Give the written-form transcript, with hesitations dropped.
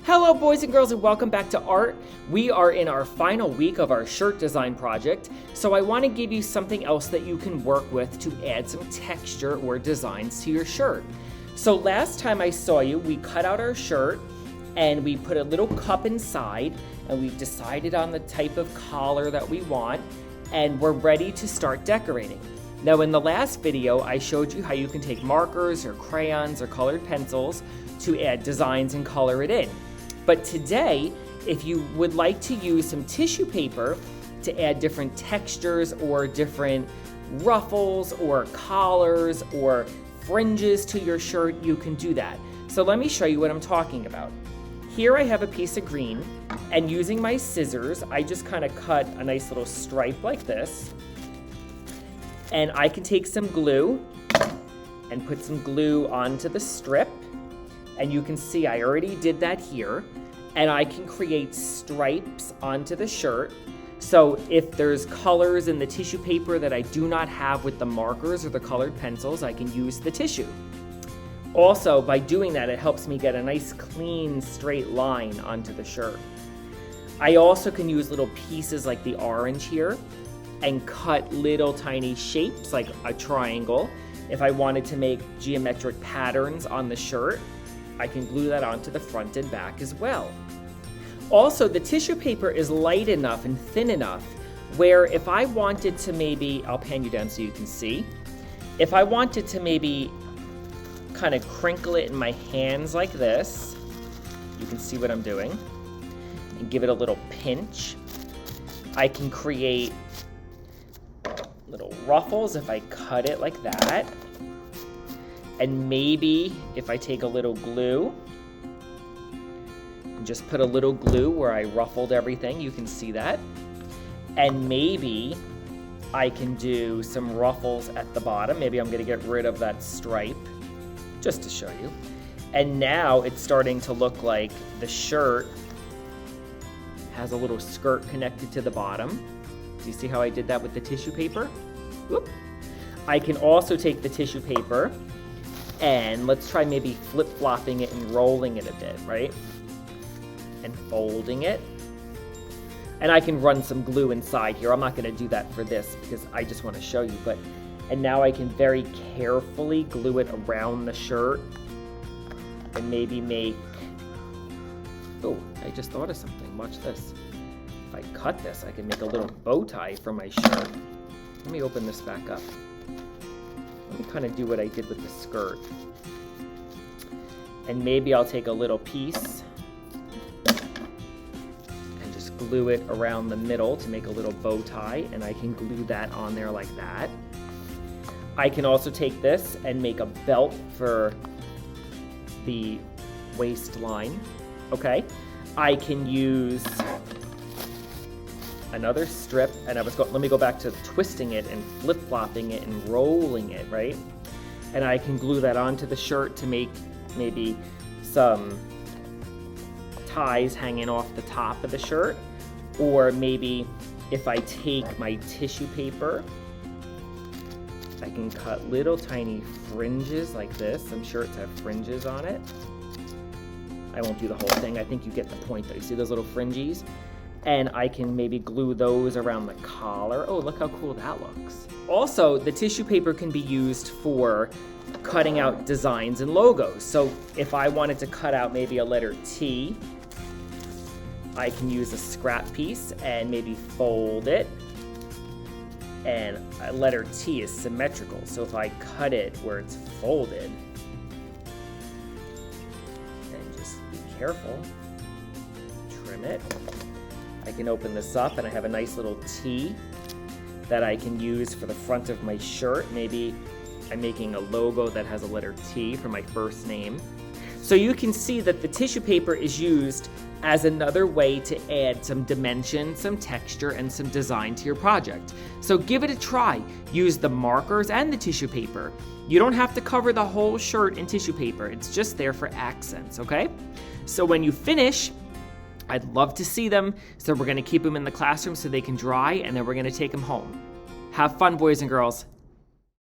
Hello boys and girls and welcome back to Art. We are in our final week of our shirt design project, so I want to give you something else that you can work with to add some texture or designs to your shirt. So last time I saw you, we cut out our shirt and we put a little cup inside and we've decided on the type of collar that we want and we're ready to start decorating. Now in the last video, I showed you how you can take markers or crayons or colored pencils to add designs and color it in. But today, if you would like to use some tissue paper to add different textures or different ruffles or collars or fringes to your shirt, you can do that. So let me show you what I'm talking about. Here I have a piece of green, and using my scissors, I just kind of cut a nice little stripe like this. And I can take some glue and put some glue onto the strip. And you can see I already did that here. And I can create stripes onto the shirt. So if there's colors in the tissue paper that I do not have with the markers or the colored pencils, I can use the tissue. Also, by doing that, it helps me get a nice clean straight line onto the shirt. I also can use little pieces like the orange here and cut little tiny shapes like a triangle. If I wanted to make geometric patterns on the shirt, I can glue that onto the front and back as well. Also, the tissue paper is light enough and thin enough where if I wanted to maybe, I'll pan you down so you can see, if I wanted to maybe kind of crinkle it in my hands like this, you can see what I'm doing, and give it a little pinch, I can create little ruffles if I cut it like that. And maybe if I take a little glue and just put a little glue where I ruffled everything, you can see that. And maybe I can do some ruffles at the bottom. Maybe I'm gonna get rid of that stripe just to show you. And now it's starting to look like the shirt has a little skirt connected to the bottom. Do you see how I did that with the tissue paper? Whoop. I can also take the tissue paper and let's try maybe flip-flopping it and rolling it a bit, right? And folding it. And I can run some glue inside here. I'm not gonna do that for this because I just wanna show you, and now I can very carefully glue it around the shirt and maybe make, oh, I just thought of something, watch this. If I cut this, I can make a little bow tie for my shirt. Let me open this back up. Let me kind of do what I did with the skirt. And maybe I'll take a little piece and just glue it around the middle to make a little bow tie, and I can glue that on there like that. I can also take this and make a belt for the waistline, okay? I can use another strip, and let me go back to twisting it and flip-flopping it and rolling it, right? And I can glue that onto the shirt to make maybe some ties hanging off the top of the shirt. Or maybe if I take my tissue paper, I can cut little tiny fringes like this. Some shirts have fringes on it. I won't do the whole thing. I think you get the point though. You see those little fringes? And I can maybe glue those around the collar. Oh, look how cool that looks. Also, the tissue paper can be used for cutting out designs and logos. So if I wanted to cut out maybe a letter T, I can use a scrap piece and maybe fold it. And a letter T is symmetrical. So if I cut it where it's folded, and just be careful, trim it. I can open this up and I have a nice little T that I can use for the front of my shirt. Maybe I'm making a logo that has a letter T for my first name. So you can see that the tissue paper is used as another way to add some dimension, some texture, and some design to your project. So give it a try. Use the markers and the tissue paper. You don't have to cover the whole shirt in tissue paper. It's just there for accents, okay? So when you finish, I'd love to see them, so we're gonna keep them in the classroom so they can dry, and then we're gonna take them home. Have fun, boys and girls.